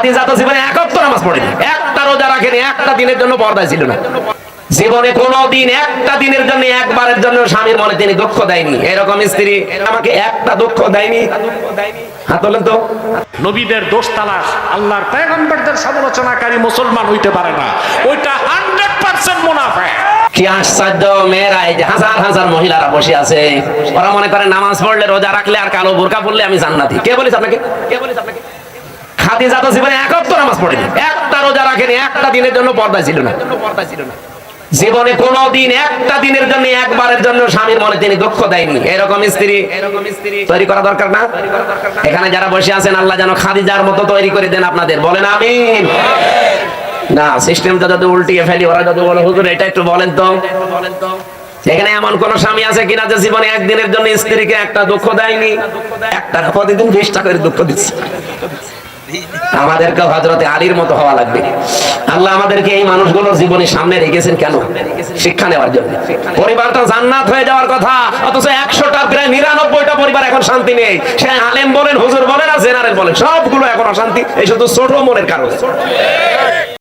খাদিজা তো জীবনে 71 নামাজ পড়েনি, একটা রোজা রাখেনি, একটা দিনের জন্য পর্দায় ছিল না। জীবনে কোনোদিন একটা দিনের জন্য একবারের জন্য স্বামীর মনে তিনি দুঃখ দেয়নি। এরকম স্ত্রী আমাকে একটা দুঃখ দেয়নি, হাত তোলেন তো। নবীদের দোষ তালাশ, আল্লাহর পয়গম্বরদের সমালোচনাকারী মুসলমান হইতে পারে না, ওইটা 100% মুনাফিক। কি আশ্চর্য, মেয়েরা এই যে হাজার হাজার মহিলারা বসে আছে, ওরা মনে করে নামাজ পড়লে, রোজা রাখলে আর কালো বোরকা পড়লে আমি জান্নাতি। কে বলেছে আপনাকে? খাদিজা তো জীবনে 71 নামাজ পড়েনি, একটা রোজা রাখেনি, একটা দিনের জন্য পর্দায় ছিল না। জীবনে কোনোদিন একটা দিনের জন্য একবারের জন্য স্বামীর মনে তিনি দুঃখ দেয়নি। এরকম স্ত্রী তৈরি করা দরকার না? এখানে যারা বসে আছেন, আল্লাহ যেন খাদিজার মতো তৈরি করে দেন আপনাদের। বলেন আমিন। না, সিস্টেমটা যদি উল্টিয়ে ফেলি, ওরা যদি বলে হুজুর এটা একটু বলেন তো, এখানে এমন কোন স্বামী আছে কিনা যে জীবনে একদিনের জন্য স্ত্রীকে একটা দুঃখ দেয়নি? একটা প্রতিদিন 20টা করে দুঃখ দিচ্ছে। আমাদেরকে হযরতে আলীর মতো হওয়া লাগবে। আল্লাহ আমাদেরকে এই মানুষগুলোর জীবনের সামনে রেখেছেন কেন? শিক্ষা নেওয়ার জন্য। পরিবারটা জান্নাত হয়ে যাওয়ার কথা, অথচ 100টা প্রায় 99টা পরিবার এখন শান্তি নেই। সে আলেম বলেন, হুজুর বলেন আর জেনারেল বলেন, সবগুলো এখন অশান্তি। এই শুধু ছোট মনের কারণে।